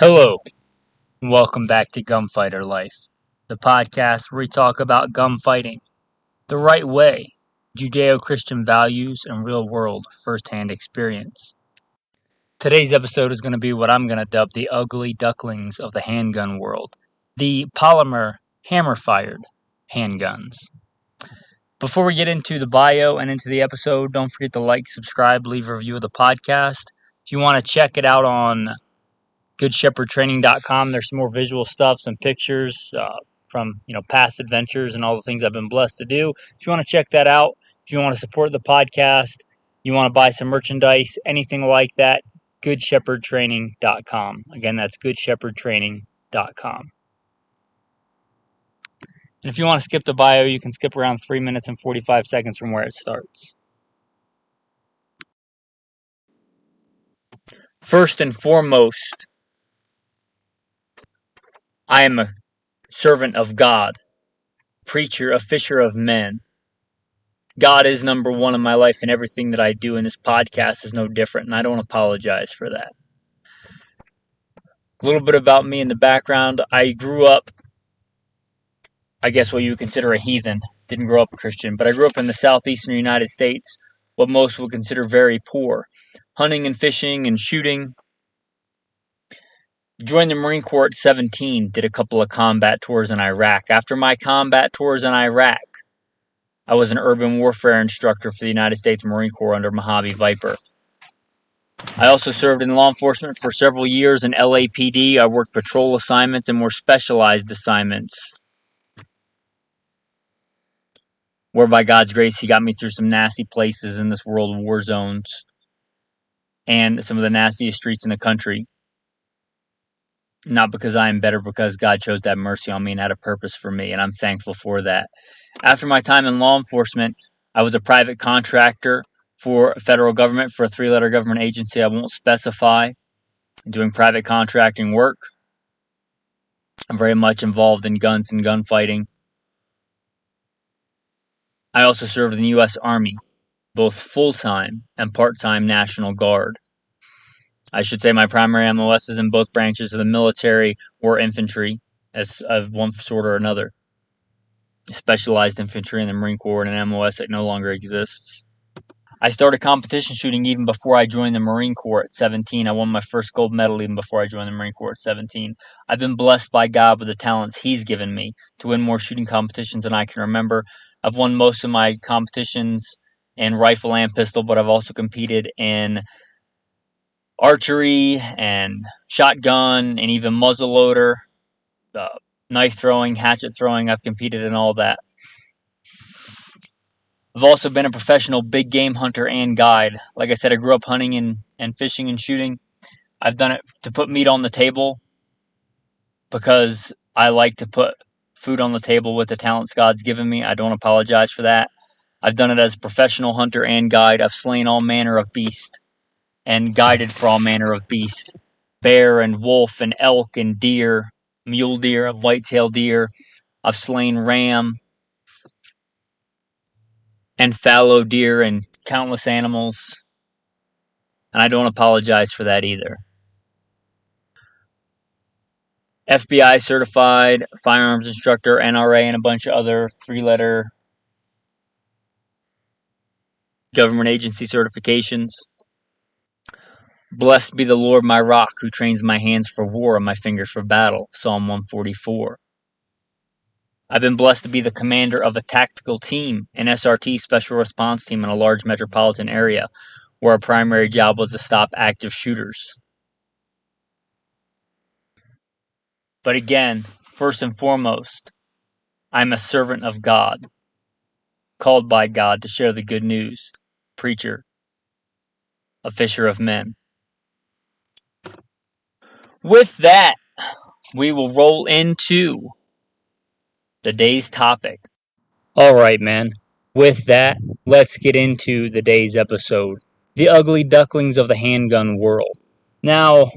Hello, and welcome back to Gunfighter Life, the podcast where we talk about gunfighting the right way, Judeo-Christian values, and real-world first-hand experience. Today's episode is going to be what I'm going to dub the ugly ducklings of the handgun world, the Polymer hammer-fired handguns. Before we get into the bio and into the episode, don't forget to like, subscribe, leave a review of the podcast. If you want to check it out on GoodShepherdTraining.com. There's some more visual stuff, some pictures from past adventures and all the things I've been blessed to do. If you want to check that out, if you want to support the podcast, you want to buy some merchandise, anything like that, GoodShepherdTraining.com. Again, that's GoodShepherdTraining.com. And if you want to skip the bio, you can skip around 3 minutes and 45 seconds from where it starts. First and foremost, I am a servant of God, preacher, a fisher of men. God is number one in my life, and everything that I do in this podcast is no different, and I don't apologize for that. A little bit about me in the background. I grew up, I guess what you would consider a heathen. Didn't grow up a Christian, but I grew up in the southeastern United States, what most would consider very poor. Hunting and fishing and shooting. Joined the Marine Corps at 17, did a couple of combat tours in Iraq. After my combat tours in Iraq, I was an urban warfare instructor for the United States Marine Corps under Mojave Viper. I also served in law enforcement for several years in LAPD. I worked patrol assignments and more specialized assignments, where by God's grace, He got me through some nasty places in this world of war zones and some of the nastiest streets in the country. Not because I am better, because God chose to have mercy on me and had a purpose for me, and I'm thankful for that. After my time in law enforcement, I was a private contractor for federal government, for a 3-letter government agency I won't specify, doing private contracting work. I'm very much involved in guns and gunfighting. I also served in the U.S. Army, both full-time and part-time National Guard. I should say my primary MOS is in both branches of the military or infantry, as of one sort or another. Specialized infantry in the Marine Corps and an MOS that no longer exists. I started competition shooting even before I joined the Marine Corps at 17. I won my first gold medal even before I joined the Marine Corps at 17. I've been blessed by God with the talents He's given me to win more shooting competitions than I can remember. I've won most of my competitions in rifle and pistol, but I've also competed in archery and shotgun and even muzzleloader, knife throwing, hatchet throwing. I've competed in all that. I've also been a professional big game hunter and guide. Like I said, I grew up hunting and fishing and shooting. I've done it to put meat on the table because I like to put food on the table with the talents God's given me. I don't apologize for that. I've done it as a professional hunter and guide. I've slain all manner of beast and guided for all manner of beast. Bear and wolf and elk and deer, mule deer, whitetail deer. I've slain ram and fallow deer and countless animals. And I don't apologize for that either. FBI certified, firearms instructor, NRA, and a bunch of other 3-letter government agency certifications. Blessed be the Lord my rock, who trains my hands for war and my fingers for battle. Psalm 144. I've been blessed to be the commander of a tactical team, an SRT, special response team, in a large metropolitan area, where our primary job was to stop active shooters. But again, first and foremost, I'm a servant of God, called by God to share the good news, preacher, a fisher of men. With that, we will roll into the day's topic. Alright, man. With that, let's get into the day's episode. The ugly ducklings of the handgun world. Now,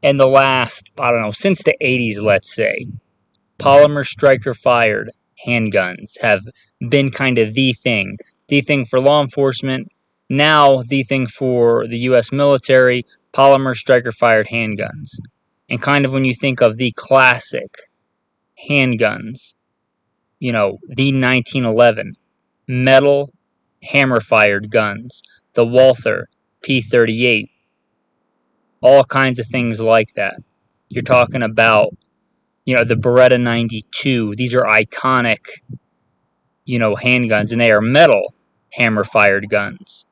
in the last, since the 80s, let's say, polymer striker-fired handguns have been kind of the thing. The thing for law enforcement. Now, the thing for the U.S. military, polymer striker-fired handguns. And kind of when you think of the classic handguns, the 1911 metal hammer-fired guns, the Walther P38, all kinds of things like that. You're talking about, the Beretta 92. These are iconic, handguns, and they are metal hammer-fired guns.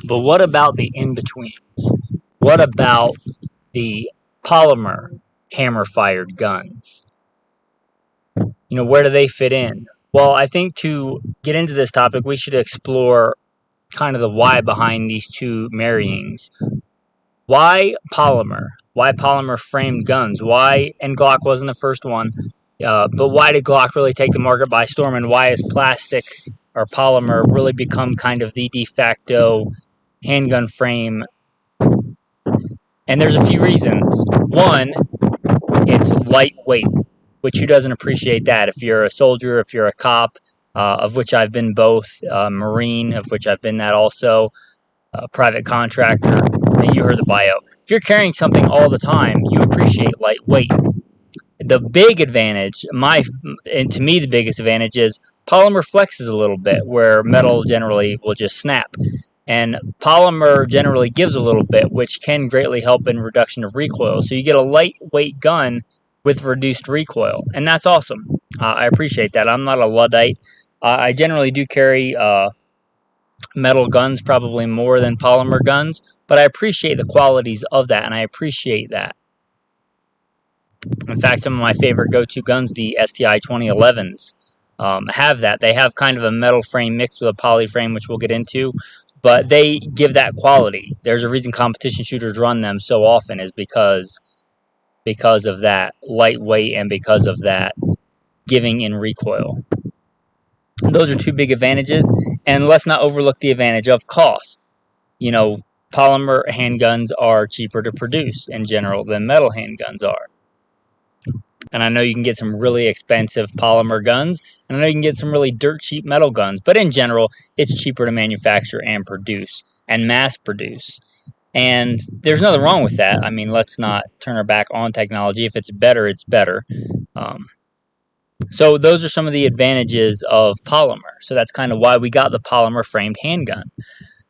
But what about the in-betweens? What about the polymer hammer-fired guns? Where do they fit in? Well, I think to get into this topic, we should explore kind of the why behind these two marryings. Why polymer? Why polymer framed guns? Why, and Glock wasn't the first one, but why did Glock really take the market by storm, and why has plastic or polymer really become kind of the de facto handgun frame? And there's a few reasons. One, it's lightweight, which who doesn't appreciate that? If you're a soldier, if you're a cop, of which I've been both, Marine, of which I've been that also, private contractor, and you heard the bio. If you're carrying something all the time, you appreciate lightweight. The big advantage, and to me the biggest advantage, is polymer flexes a little bit, where metal generally will just snap. And polymer generally gives a little bit, which can greatly help in reduction of recoil. So you get a lightweight gun with reduced recoil, and that's awesome. I appreciate that. I'm not a Luddite. I generally do carry metal guns, probably more than polymer guns, but I appreciate the qualities of that, and I appreciate that. In fact, some of my favorite go-to guns, the STI 2011s, have that. They have kind of a metal frame mixed with a poly frame, which we'll get into, but they give that quality. There's a reason competition shooters run them so often, is because of that lightweight and because of that giving in recoil. Those are two big advantages, and let's not overlook the advantage of cost. Polymer handguns are cheaper to produce in general than metal handguns are. And I know you can get some really expensive polymer guns, and I know you can get some really dirt cheap metal guns, but in general, it's cheaper to manufacture and produce, and mass produce. And there's nothing wrong with that. I mean, let's not turn our back on technology. If it's better, it's better. So those are some of the advantages of polymer. So that's kind of why we got the polymer framed handgun.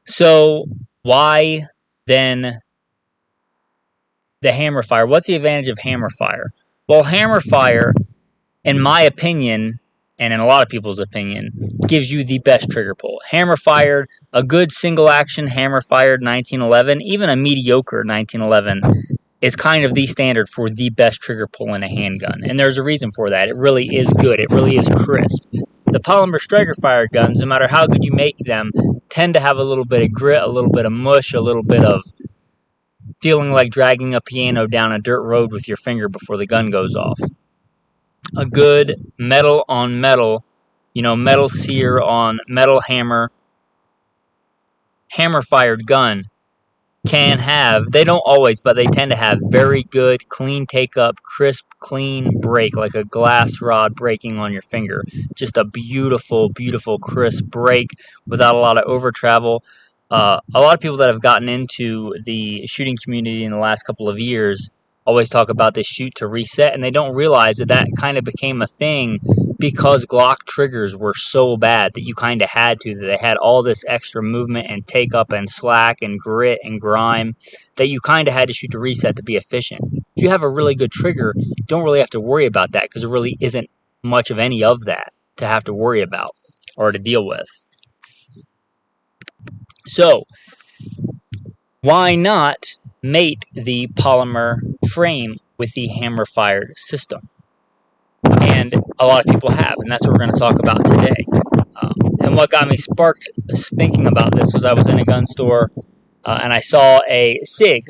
So why then the hammer fire? What's the advantage of hammer fire? Well, hammer fire, in my opinion, and in a lot of people's opinion, gives you the best trigger pull. Hammer fired, a good single action hammer fired 1911, even a mediocre 1911, is kind of the standard for the best trigger pull in a handgun. And there's a reason for that. It really is good. It really is crisp. The polymer striker fired guns, no matter how good you make them, tend to have a little bit of grit, a little bit of mush, a little bit of feeling like dragging a piano down a dirt road with your finger before the gun goes off. A good metal on metal, metal sear on metal hammer fired gun can have, they don't always, but they tend to have very good, clean take-up, crisp, clean break, like a glass rod breaking on your finger. Just a beautiful, beautiful, crisp break without a lot of over-travel. A lot of people that have gotten into the shooting community in the last couple of years always talk about this shoot to reset, and they don't realize that kind of became a thing because Glock triggers were so bad that you kind of had to, that they had all this extra movement and take up and slack and grit and grime, that you kind of had to shoot to reset to be efficient. If you have a really good trigger, you don't really have to worry about that, because there really isn't much of any of that to have to worry about or to deal with. So, why not mate the polymer frame with the hammer-fired system? And a lot of people have, and that's what we're going to talk about today. And what got me sparked thinking about this was I was in a gun store, and I saw a Sig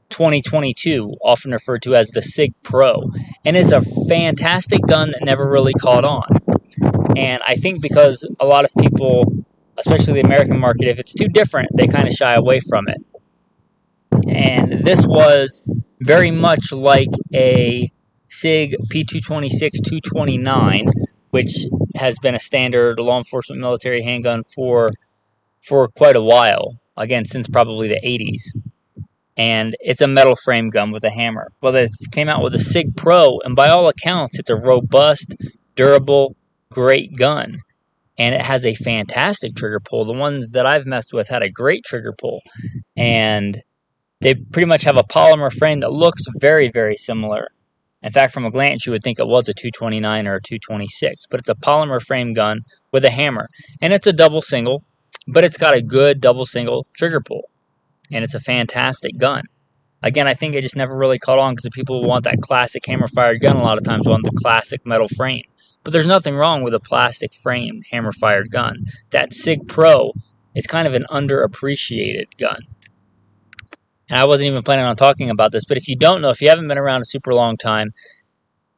2022, often referred to as the Sig Pro. And it's a fantastic gun that never really caught on. And I think because a lot of people, especially the American market, if it's too different, they kind of shy away from it. And this was very much like a Sig P226-229, which has been a standard law enforcement military handgun for quite a while. Again, since probably the 80s. and it's a metal frame gun with a hammer. Well, they came out with a Sig Pro, and by all accounts, it's a robust, durable, great gun. And it has a fantastic trigger pull. The ones that I've messed with had a great trigger pull. And they pretty much have a polymer frame that looks very, very similar. In fact, from a glance, you would think it was a 229 or a 226, but it's a polymer frame gun with a hammer. And it's a double single, but it's got a good double single trigger pull. And it's a fantastic gun. Again, I think it just never really caught on because the people who want that classic hammer-fired gun a lot of times want the classic metal frame. But there's nothing wrong with a plastic frame hammer-fired gun. That Sig Pro is kind of an underappreciated gun. And I wasn't even planning on talking about this, but if you don't know, if you haven't been around a super long time,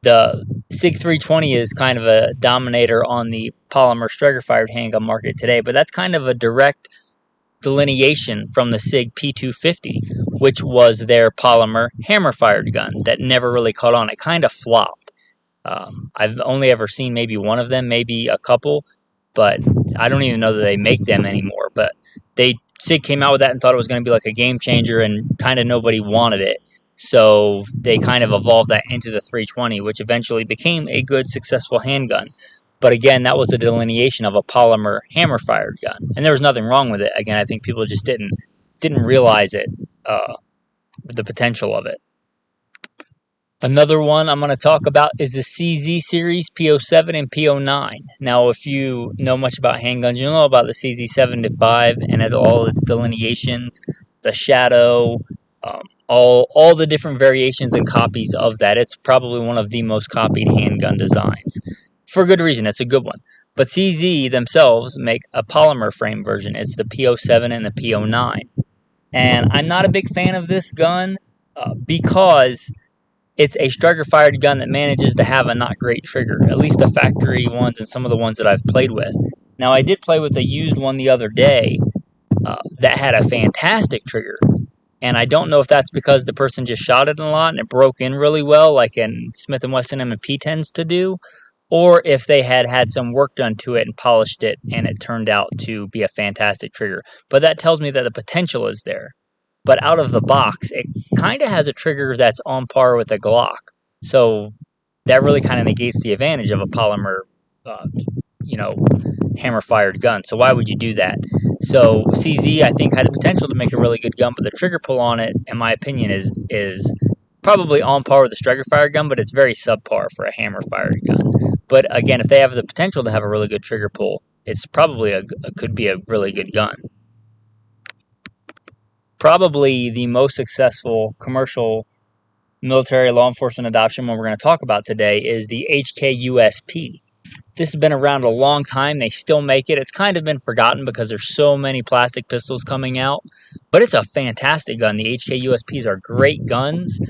the Sig 320 is kind of a dominator on the polymer striker-fired handgun market today, but that's kind of a direct delineation from the Sig P250, which was their polymer hammer-fired gun that never really caught on. It kind of flopped. I've only ever seen maybe one of them, maybe a couple, but I don't even know that they make them anymore. But Sig came out with that and thought it was going to be like a game changer, and kind of nobody wanted it. So they kind of evolved that into the 320, which eventually became a good, successful handgun. But again, that was a delineation of a polymer hammer-fired gun, and there was nothing wrong with it. Again, I think people just didn't realize it, the potential of it. Another one I'm going to talk about is the CZ series, P07 and P09. Now, if you know much about handguns, you'll know about the CZ75 and all its delineations, the shadow, all the different variations and copies of that. It's probably one of the most copied handgun designs. For good reason, it's a good one. But CZ themselves make a polymer frame version. It's the P07 and the P09. And I'm not a big fan of this gun because it's a striker-fired gun that manages to have a not great trigger, at least the factory ones and some of the ones that I've played with. Now, I did play with a used one the other day that had a fantastic trigger. And I don't know if that's because the person just shot it a lot and it broke in really well, like in Smith & Wesson M&P tends to do, or if they had some work done to it and polished it and it turned out to be a fantastic trigger. But that tells me that the potential is there. But out of the box, it kind of has a trigger that's on par with a Glock. So that really kind of negates the advantage of a polymer, hammer-fired gun. So why would you do that? So CZ, I think, had the potential to make a really good gun, but the trigger pull on it, in my opinion, is probably on par with a striker-fired gun, but it's very subpar for a hammer-fired gun. But again, if they have the potential to have a really good trigger pull, it's probably could be a really good gun. Probably the most successful commercial military law enforcement adoption one we're going to talk about today is the HKUSP. This has been around a long time. They still make it. It's kind of been forgotten because there's so many plastic pistols coming out, but it's a fantastic gun. The HKUSPs are great guns.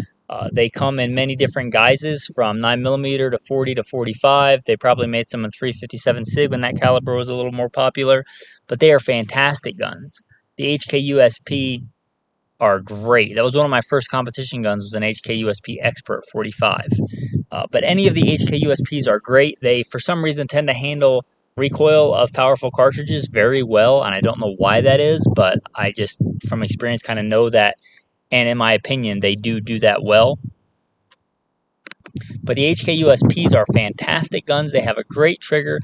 They come in many different guises, from 9mm to 40 to 45. They probably made some in 357 SIG when that caliber was a little more popular, but they are fantastic guns. The HKUSP are great. That was one of my first competition guns, was an HKUSP Expert 45. But any of the HKUSPs are great. They, for some reason, tend to handle recoil of powerful cartridges very well, and I don't know why that is, but I just, from experience, kind of know that, and in my opinion, they do that well. But the HKUSPs are fantastic guns. They have a great trigger,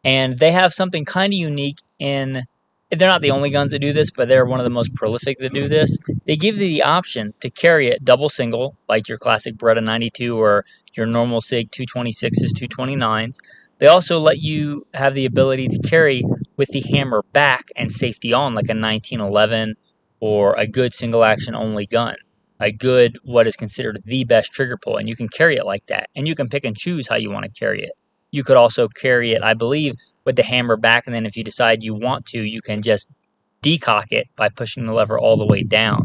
and they have something kind of unique in... They're not the only guns that do this, but they're one of the most prolific that do this. They give you the option to carry it double single, like your classic Beretta 92 or your normal SIG 226s, 229s. They also let you have the ability to carry with the hammer back and safety on, like a 1911 or a good single action only gun. A good, what is considered the best trigger pull, and you can carry it like that. And you can pick and choose how you want to carry it. You could also carry it, I believe, with the hammer back, and then if you decide you want to, you can just decock it by pushing the lever all the way down.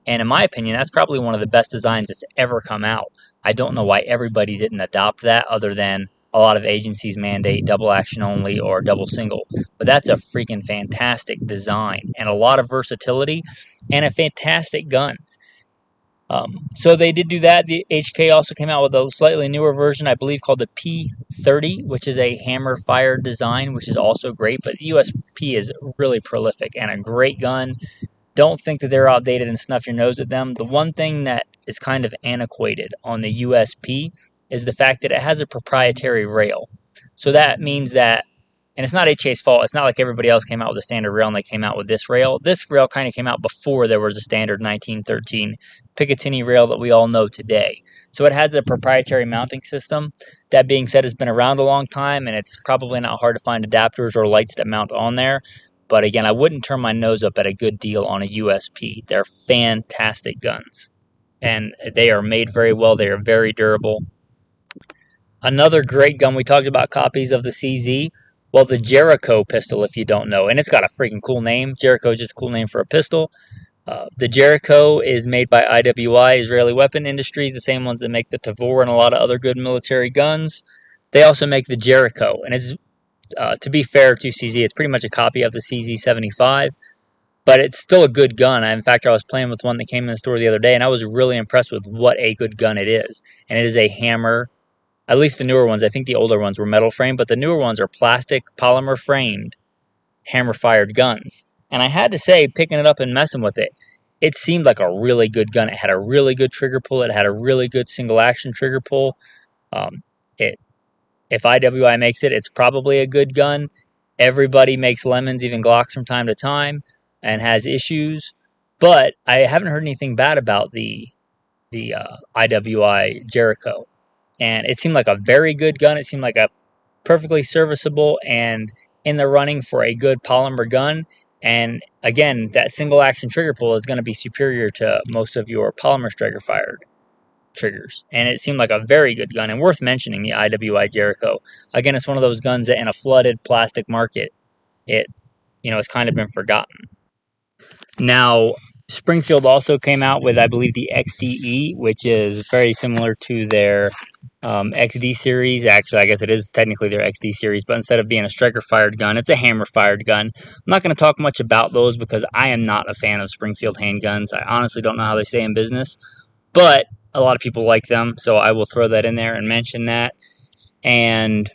And in my opinion, that's probably one of the best designs that's ever come out. I don't know why everybody didn't adopt that, other than a lot of agencies mandate double action only or double single. But that's a freaking fantastic design, and a lot of versatility, and a fantastic gun. So they did do that. The HK also came out with a slightly newer version, I believe, called the P30, which is a hammer-fired design, which is also great. But the USP is really prolific and a great gun. Don't think that they're outdated and snuff your nose at them. The one thing that is kind of antiquated on the USP is the fact that it has a proprietary rail. So that means that, and it's not HK's fault. It's not like everybody else came out with a standard rail and they came out with this rail. This rail kind of came out before there was a standard 1913 Picatinny rail that we all know today. So it has a proprietary mounting system. That being said, it's been around a long time, and it's probably not hard to find adapters or lights that mount on there. But again, I wouldn't turn my nose up at a good deal on a USP. They're fantastic guns, and they are made very well. They are very durable. Another great gun, we talked about copies of the CZ. Well, the Jericho pistol, if you don't know, and it's got a freaking cool name. Jericho is just a cool name for a pistol. The Jericho is made by IWI, Israeli Weapon Industries, the same ones that make the Tavor and a lot of other good military guns. They also make the Jericho, and it's to be fair to CZ, it's pretty much a copy of the CZ75, but it's still a good gun. In fact, I was playing with one that came in the store the other day, and I was really impressed with what a good gun it is. And it is a hammer. At least the newer ones. I think the older ones were metal framed, but the newer ones are plastic, polymer framed, hammer-fired guns. And I had to say, picking it up and messing with it, it seemed like a really good gun. It had a really good trigger pull. It had a really good single-action trigger pull. If IWI makes it, it's probably a good gun. Everybody makes lemons, even Glocks from time to time, and has issues. But I haven't heard anything bad about the IWI Jericho. And it seemed like a very good gun. It seemed like a perfectly serviceable and in the running for a good polymer gun. And again, that single action trigger pull is going to be superior to most of your polymer striker fired triggers. And it seemed like a very good gun and worth mentioning, the IWI Jericho. Again, it's one of those guns that in a flooded plastic market, it's kind of been forgotten. Now, Springfield also came out with, I believe, the XDE, which is very similar to their XD series. Actually, I guess it is technically their XD series, but instead of being a striker-fired gun, it's a hammer-fired gun. I'm not going to talk much about those because I am not a fan of Springfield handguns. I honestly don't know how they stay in business, but a lot of people like them, so I will throw that in there and mention that. And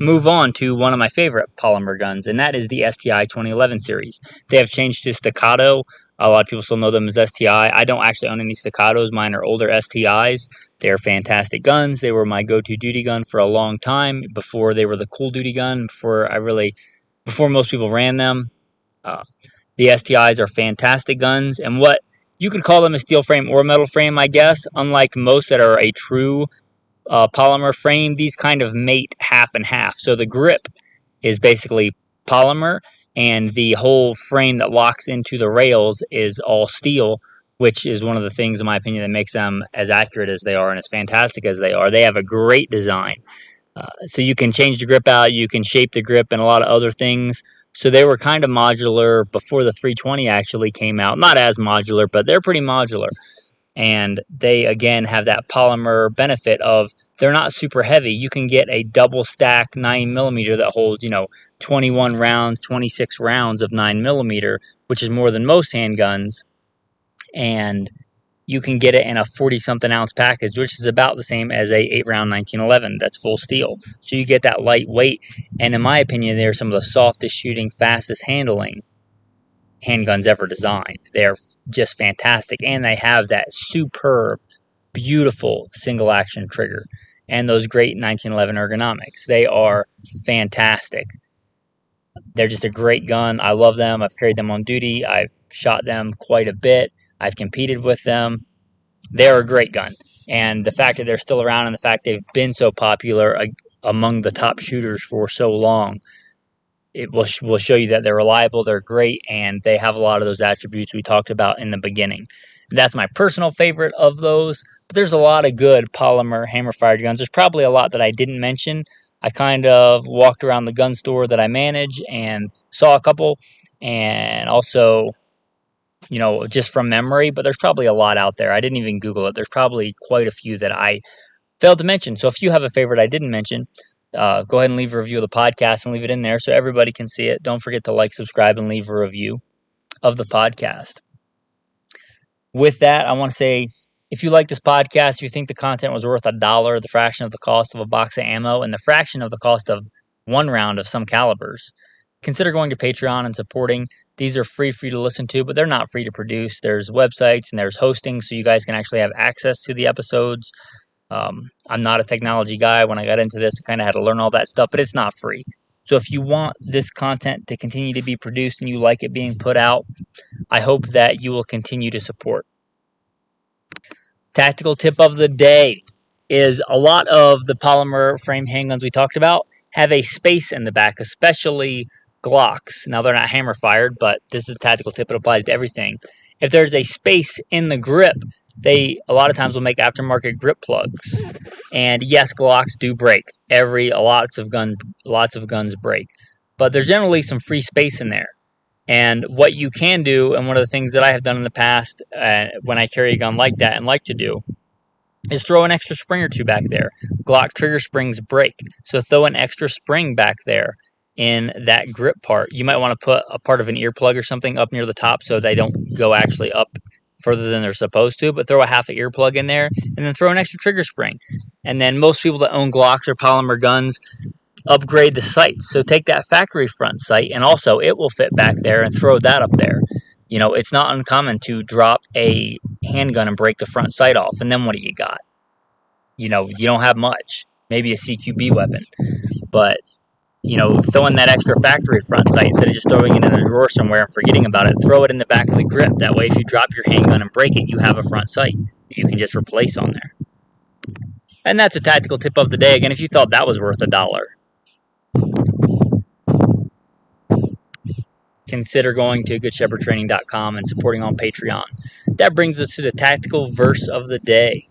move on to one of my favorite polymer guns, and that is the STI 2011 series. They have changed to Staccato. A lot of people still know them as STI. I don't actually own any Staccatos. Mine are older STIs. They're fantastic guns. They were my go-to duty gun for a long time, before they were the cool duty gun, before most people ran them. The STIs are fantastic guns, and what you could call them a steel frame or metal frame, I guess. Unlike most that are a true polymer frame, these kind of mate half and half. So the grip is basically polymer, and the whole frame that locks into the rails is all steel, which is one of the things, in my opinion, that makes them as accurate as they are and as fantastic as they are. They have a great design. So you can change the grip out, you can shape the grip, and a lot of other things. So they were kind of modular before the 320 actually came out. Not as modular, but they're pretty modular. And they, again, have that polymer benefit of they're not super heavy. You can get a double stack 9mm that holds, 21 rounds, 26 rounds of 9mm, which is more than most handguns. And you can get it in a 40-something ounce package, which is about the same as a 8-round 1911 that's full steel. So you get that lightweight. And in my opinion, they're some of the softest shooting, fastest handling handguns ever designed. They're just fantastic, and they have that superb, beautiful single action trigger and those great 1911 ergonomics. They are fantastic. They're just a great gun. I love them. I've carried them on duty. I've shot them quite a bit. I've competed with them. They're a great gun, and the fact that they're still around and the fact they've been so popular among the top shooters for so long, it will show you that they're reliable, they're great, and they have a lot of those attributes we talked about in the beginning. That's my personal favorite of those, but there's a lot of good polymer hammer-fired guns. There's probably a lot that I didn't mention. I kind of walked around the gun store that I manage and saw a couple, and also, just from memory, but there's probably a lot out there. I didn't even Google it. There's probably quite a few that I failed to mention. So if you have a favorite I didn't mention, go ahead and leave a review of the podcast and leave it in there so everybody can see it. Don't forget to like, subscribe, and leave a review of the podcast. With that, I want to say, if you like this podcast, if you think the content was worth $1, the fraction of the cost of a box of ammo, and the fraction of the cost of one round of some calibers, consider going to Patreon and supporting. These are free for you to listen to, but they're not free to produce. There's websites and there's hosting, so you guys can actually have access to the episodes. I'm not a technology guy. When I got into this, I kind of had to learn all that stuff, but it's not free. So if you want this content to continue to be produced and you like it being put out, I hope that you will continue to support. Tactical tip of the day is a lot of the polymer frame handguns we talked about have a space in the back, especially Glocks. Now, they're not hammer fired, but this is a tactical tip. It applies to everything. If there's a space in the grip, they a lot of times will make aftermarket grip plugs. And yes, Glocks do break. Lots of guns break. But there's generally some free space in there. And what you can do, and one of the things that I have done in the past when I carry a gun like that and like to do, is throw an extra spring or two back there. Glock trigger springs break, so throw an extra spring back there in that grip part. You might want to put a part of an earplug or something up near the top so they don't go actually up further than they're supposed to, but throw a half an earplug in there and then throw an extra trigger spring. And then most people that own Glocks or polymer guns upgrade the sights. So take that factory front sight, and also it will fit back there, and throw that up there. You know, it's not uncommon to drop a handgun and break the front sight off, and then what do you got? You know, you don't have much. Maybe a CQB weapon. But, you know, throwing that extra factory front sight instead of just throwing it in a drawer somewhere and forgetting about it, throw it in the back of the grip. That way, if you drop your handgun and break it, you have a front sight you can just replace on there. And that's a tactical tip of the day. Again, if you thought that was worth $1, consider going to goodshepherdtraining.com and supporting on Patreon. That brings us to the tactical verse of the day.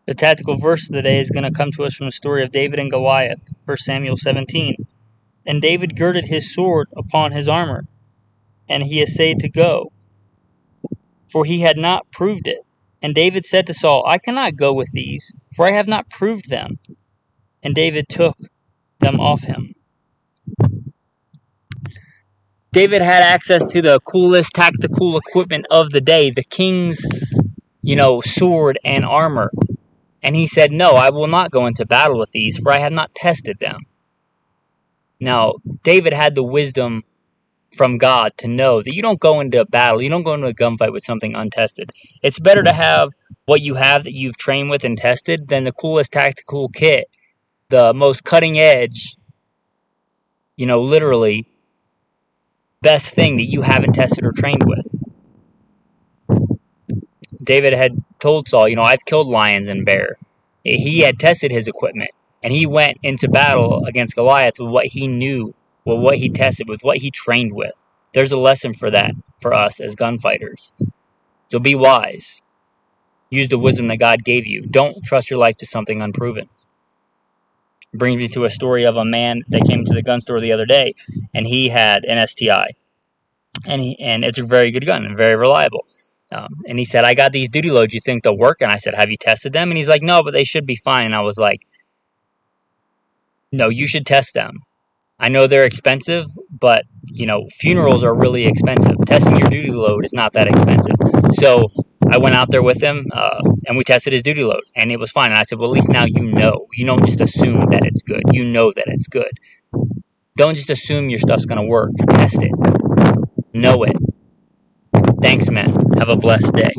The tactical verse of the day is going to come to us from the story of David and Goliath, 1 Samuel 17. And David girded his sword upon his armor, and he essayed to go, for he had not proved it. And David said to Saul, I cannot go with these, for I have not proved them. And David took them off him. David had access to the coolest tactical equipment of the day, the king's, sword and armor. And he said, no, I will not go into battle with these, for I have not tested them. Now, David had the wisdom from God to know that you don't go into a battle, you don't go into a gunfight with something untested. It's better to have what you have that you've trained with and tested than the coolest tactical kit, the most cutting edge, literally best thing that you haven't tested or trained with. David had told Saul, I've killed lions and bear. He had tested his equipment, and he went into battle against Goliath with what he knew, with what he tested, with what he trained with. There's a lesson for that for us as gunfighters. So be wise. Use the wisdom that God gave you. Don't trust your life to something unproven. It brings me to a story of a man that came to the gun store the other day, and he had an STI. And it's a very good gun and very reliable. And he said, I got these duty loads. You think they'll work? And I said, have you tested them? And he's like, no, but they should be fine. And I was like, no, you should test them. I know they're expensive, but, funerals are really expensive. Testing your duty load is not that expensive. So I went out there with him, and we tested his duty load, and it was fine. And I said, well, at least now you know. You don't just assume that it's good. You know that it's good. Don't just assume your stuff's going to work. Test it. Know it. Thanks, man. Have a blessed day.